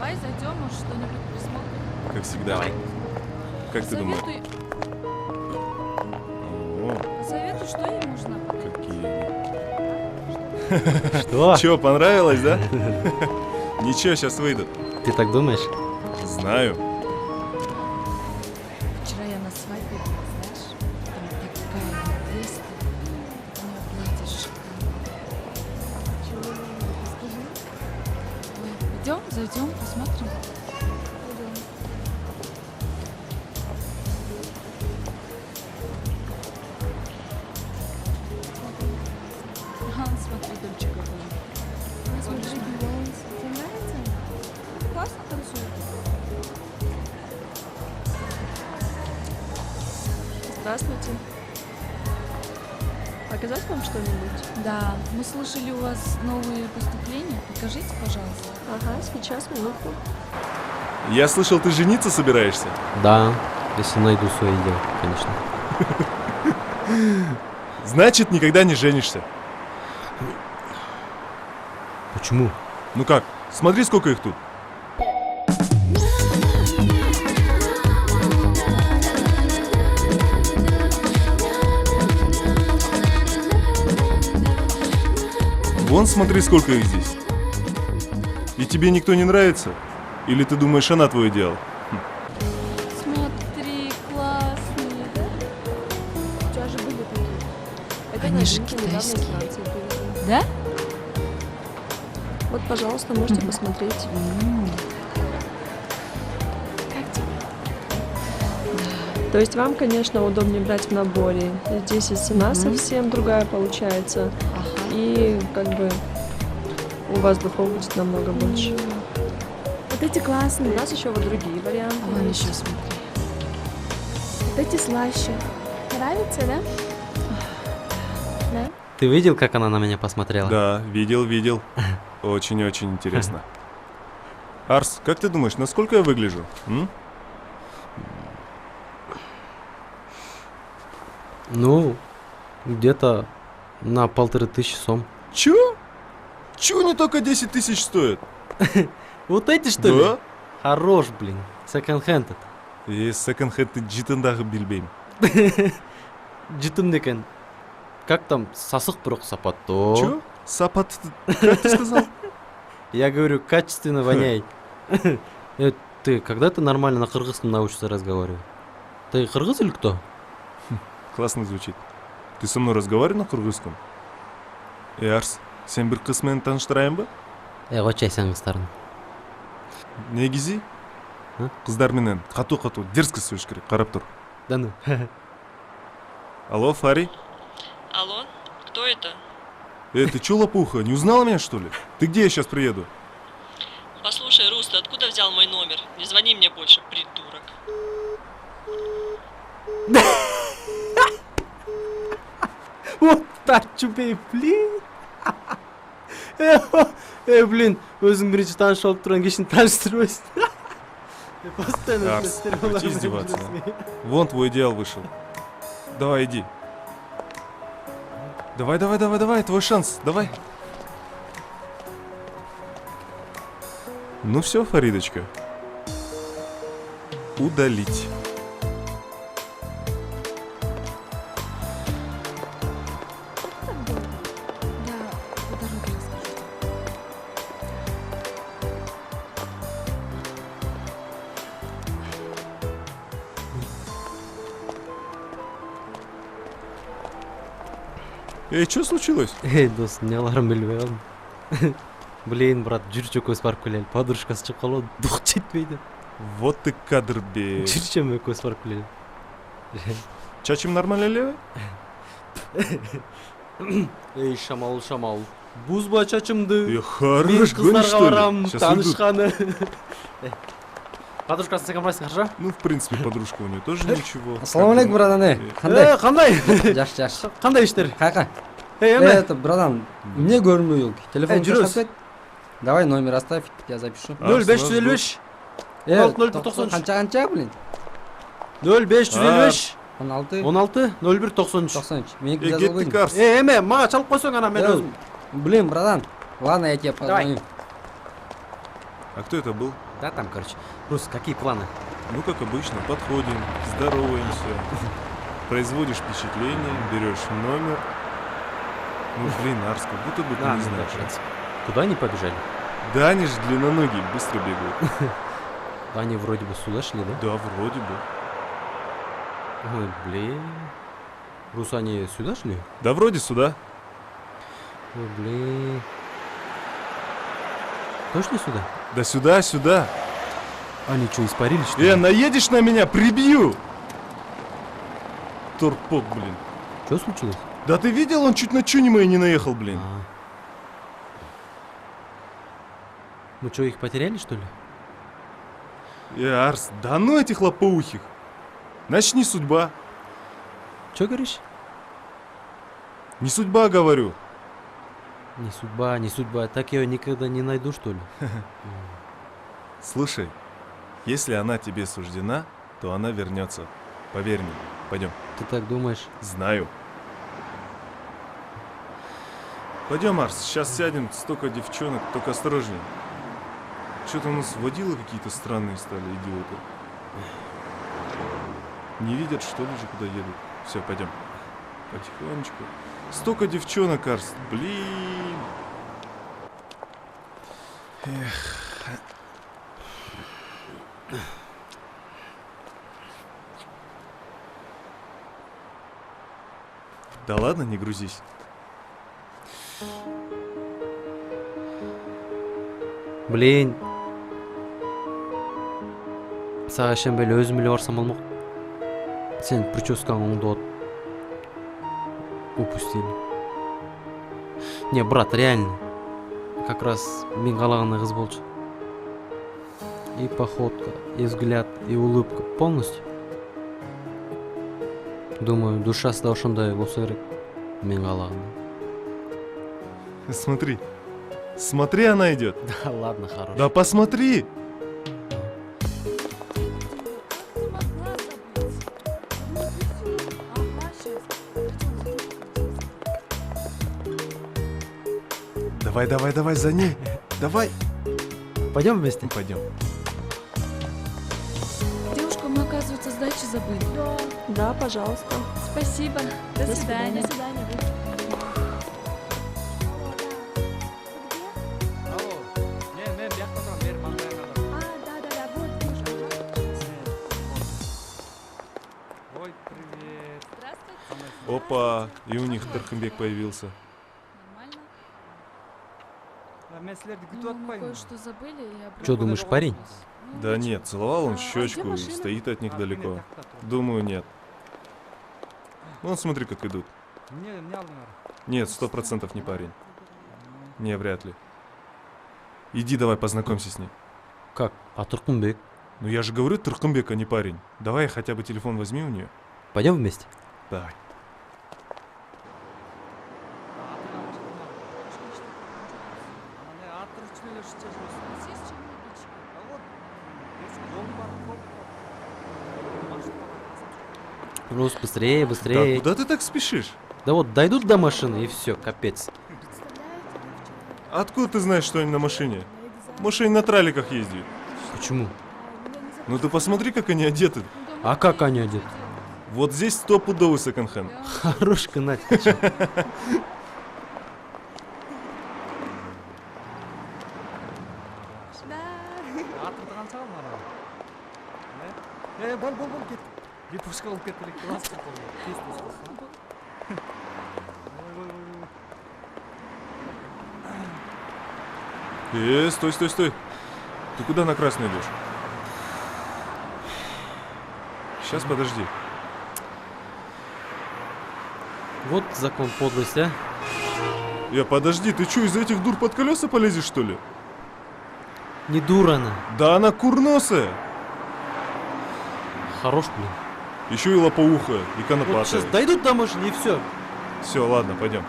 Давай зайдем, может, что-нибудь присмотрим. Как всегда. Давай. Как ты думаешь? Советуй, О, советуй, что ей нужно. какие. Что? Чё, понравилось, да? Ничего, сейчас выйду. Ты так думаешь? Знаю. Вчера я на свадьбе была, знаешь, там такая невеста, у нее платье шикарное. Ой, идем, зайдем, посмотрим. Ага, смотри, Дольче Габбана. Смотри, Бейонсе. Тебе нравится? Классно танцует. Здравствуйте. Показать вам что-нибудь? Да, мы слышали у вас новые поступления. Покажите, пожалуйста. Ага, сейчас, минутку. Я слышал, ты жениться собираешься? Да, если найду свое дело, конечно. Значит, никогда не женишься. Почему? Ну как? Смотри, сколько их тут. Вон, смотри, сколько их здесь. И тебе никто не нравится? Или ты думаешь, она твое дело? Смотри, классные, да? У тебя же были такие. Это Они же новинки, недавно из китайские. Франции привезли. Да? Вот, пожалуйста, можете посмотреть. Как тебе? То есть вам, конечно, удобнее брать в наборе. Здесь и цена совсем другая получается. Ага. И как бы у вас духов будет намного больше. Вот эти У классные, нас еще вот другие варианты. А вон есть. еще смотри. вот эти слаще. Нравится, да? Да? Ты видел, как она на меня посмотрела? Да, видел. Очень-очень интересно. Арс, как ты думаешь, насколько я выгляжу? М? Ну, где-то на 1500 сом. Чё? Чё не только 10 тысяч стоит? Вот эти что ли? Да? Хорош, блин. Секонд-хенд это. И секонд-хендті житындағы билбейм. Житым некен. Как там? Сасық бирок сапатто. Чё? Сапат... Как ты сказал? Я говорю, качественно воняй. Ты когда ты нормально на кыргызском научишься разговаривать? Ты кыргыз или кто? Классно звучит. Ты со мной разговаривай на кыргызском? Арс, сен бір қыз менен таныштырайын ба? Очай саңыздарын. Негизи? А? Қыздар менен катуу дерзко сөйлеш керек, қарап тұр. Да ну. Алло, Фари? Алло, кто это? Ты чё, лопуха, не узнала меня, что ли? Ты где я сейчас приеду? Послушай, Рус, ты откуда взял мой номер? Не звони мне больше, придурок. Вот так чупей, блин. Блин, өзің бірінші танышып алып тұрған кешін таныстырмайсың. Постоянно Арс, прекрати издеваться. Вон твой идеал вышел. Давай, иди. Давай, твой шанс, давай. Ну все, Фаридочка. Удалить. Да, по дороге расскажу. Что случилось? Эй, дос, не аларым білбей қалдым. Блин, брат, жүрші көз барып келелі. Подружкасы шығып қалып, дух жетпейді. Вот ты кадр, бе. Жүрші ме көз барып келелі. Чачим нормально левый? Эй, шамал. Бұзба чачымды. Мен Хорош, гонишь, қыздарға что ли? барам, Сейчас уйдут. танышқаны. Подружкасын сен қамырайсың, хорошо? Ну, в принципе, подружка у нее тоже ничего. Ассалаумалейкум, братаны. Қандай? Қандай? Жаш. Қандай іштер? Қайқа? Эме? Это, братан, мне горную елки. Телефон жүріс. қашап Давай номер оставь, я запишу. 0555 06 Қанша, блин? 0555 16 16 01 93. 93. Менікі жазып Кеттік, қойдым. Арс. Эме, мага чалып қойсоң ана мен өзім. Блин, братан, ладно, я тебе позвоню. А кто это был? Да, там, короче. Рус, какие планы? Ну, как обычно, подходим, здороваемся, производишь впечатление, берешь номер. Ну, блин, Арс, как будто бы ты А, не ну да, знаешь. в принципе. Куда они побежали? Да, они же длинноногие, быстро бегают. Они вроде бы сюда шли, да? Да, вроде бы. Ой, блин. Рус, они сюда шли? Да, вроде сюда. Ой, блин. Точно сюда? Да сюда, сюда. Они что, испарились, что ли? Наедешь на меня, прибью! Торпок, блин. Что случилось? Да ты видел, он чуть на чуни мои не наехал, блин. А. Мы что, их потеряли, что ли? Арс, да ну этих лопоухих. Начни судьба. Что говоришь? Не судьба, говорю. Не судьба, не судьба. Так я ее никогда не найду, что ли? Слушай, если она тебе суждена, то она вернется. Поверь мне. Пойдем. Ты так думаешь? Знаю. Пойдем, Арс, сейчас сядем, столько девчонок, только осторожней. Что-то у нас водилы какие-то странные стали, идиоты. Не видят, что ли же, куда едут? Все, пойдем. Потихонечку. Столько девчонок, Арс, блин. Эх. Да ладно, не грузись. Блин. Сағашен бәлі өзім біле барсам алмақ. Сен прическаң оңды от. Упустили. Не, брат, реально. Как раз мен қалағанай қыз болшы. И походка, и взгляд, и улыбка. Полностью. Думаю, душасы да ошондай болса керек. Мен қалағанай. Смотри. Смотри, она идет. Да ладно, хорош. Да посмотри. Давай, давай, давай, за ней. Давай. Пойдем вместе? Пойдем. Девушка, мы, оказывается, сдачи забыли. Да, пожалуйста. Спасибо. До До свидания. свидания. Ой, привет. Опа, и у них Тархымбек появился. Нормально? Мен силерди күтүп Ну, мы атпайбы. кое-что забыли, я... Чё, думаешь, парень? Ну, Да нет, целовал он А щечку где и машина? стоит от них далеко. Думаю, нет. Вон смотри, как идут. Не алдыңар. Нет, 100% не парень. Не, вряд ли. Иди давай познакомься с ней. Как? А Туркунбек? Ну я же говорю, Тархымбек, а не парень. Давай хотя бы телефон возьми у нее. Пойдем вместе? Давай. Рус, быстрее, Да быстрее. куда ты так спешишь? Да вот дойдут до машины и все, капец. Откуда ты знаешь, что они на машине? Может, они на траликах ездят? Почему? Ну ты посмотри, как они одеты. А как они одеты? Вот здесь стопудовый секонд-хенд. Хорош канать. хочу. Атыртыган чагым ана. Бол кет. Липушка алып кет элек класс кет. Тез тез. Стой, стой, стой. Ты куда на красный идешь? Сейчас, подожди. Вот закон подлости, а? Подожди, ты что, из-за этих дур под колеса полезешь, что ли? Не дура она. Да она курносая. Хорош, блин. Еще и лопоухая, и Вот конопатая. сейчас дойдут до машины и все. Все, ладно, пойдем.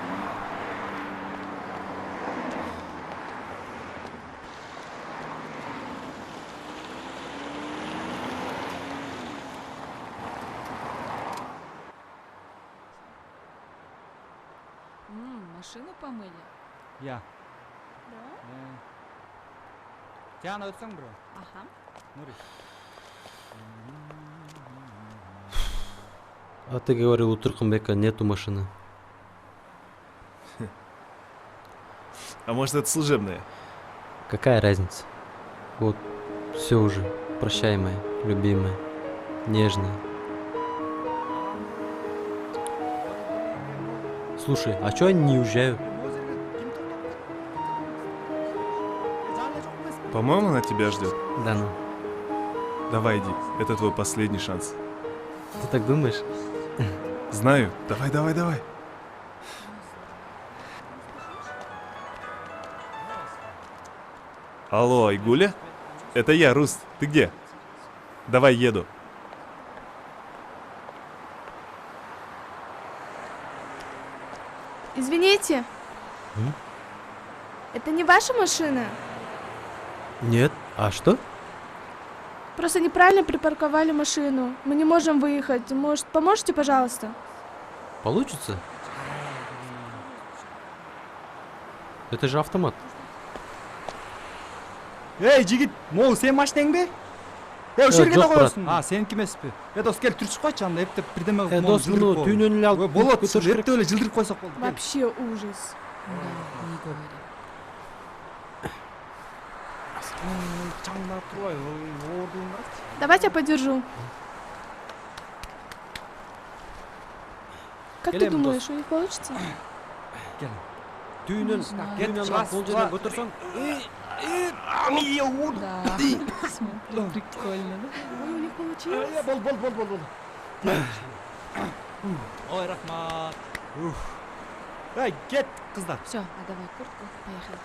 Машину помыли? Я. Тияна өтсең бро. Ага. Нури. А ты говорил, у Турканбека нету машины. А может, это служебная? Какая разница? Вот, все уже. Прощай, моя любимая, нежная. Слушай, а чё они не уезжают? По-моему, она тебя ждет. Да ну, Давай, иди. Это твой последний шанс. ты так думаешь? Знаю. Давай, давай, давай. Алло, Айгуля? Это я, Руст. Ты где? Давай, еду. Извините. М? Это не ваша машина? Нет, а что? Просто неправильно припарковали машину. Мы не можем выехать. Может, поможете, пожалуйста? Получится? Это же автомат. Эй, жигит, могу сен машинаң бе? Ошол жерге да жок, брат. коесуң. Сеники эмеспи? Дос кел түрчүп койчу анда эптеп бирдеме кылып Дос, муну түйүнөн эле алып болот, көтөрүш керек. эптеп эле жылдырып койсок болду. Кел. Вообще ужас. Да, не говори. Чаңдап турбай, оордуң бар. Давайте я подержу. Как ты Келем, думаешь, у них получится? Кел. Түйүнөн Кет, алып бул жерден көтөрсөң. Да, смотри, прикольно, да? Ой, у них получилось. Бол. Ой, рахмат. Эй, кет, кыздар. Все, давай куртку, поехали.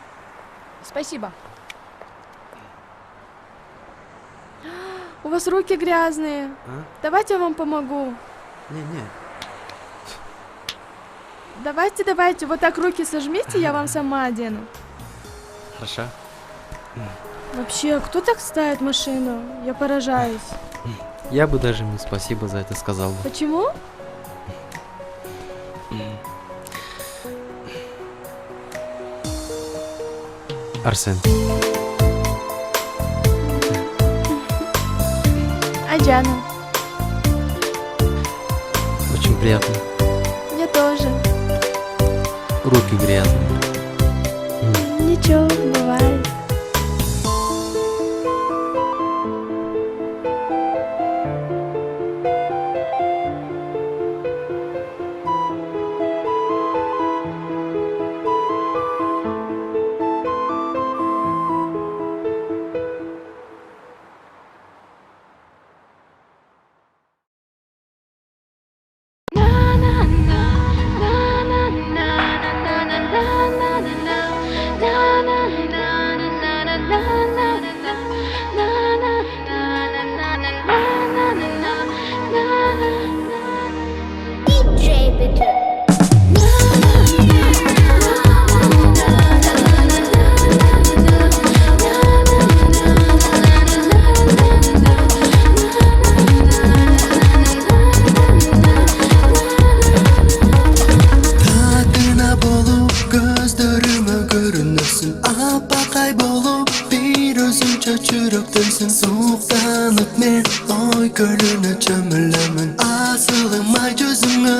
Спасибо. У вас руки грязные. А? Давайте я вам помогу. Не. Давайте, вот так руки сожмите, я вам сама одену. Хорошо. Вообще, кто так ставит машину? Я поражаюсь. Я бы даже ему спасибо за это сказал. Почему? Арсен. А Диана? Очень приятно. Я тоже. Руки грязные. Ничего, бывает. Soğuktanıp men oy gölüne çömülemін Asılımay жүзіңе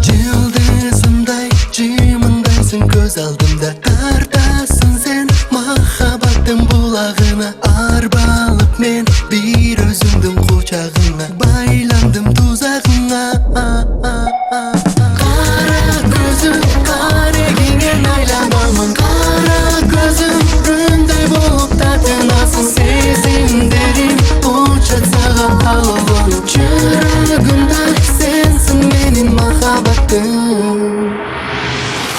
Жылдызымдай жымындайсың көз алдымда Тартасың сен махаббаттың бұлағына Арбалып мен бір өзіңдің құшағыңа Байландым тұзағыңа Қара көзім қарегенген айламамын Қара көзім рүндай болып татынасың Сезімдерім ұшат саған алып Жүрегімде сенсің менің махаббатым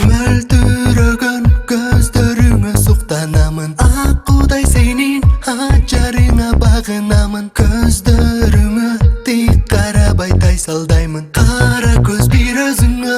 Мөлтіреген көздеріңе сұқтанамын Аққудай сенің ажарыңа бағынамын Көздеріңе тек қарабай тайсалдаймын Қара көз бір өзіңе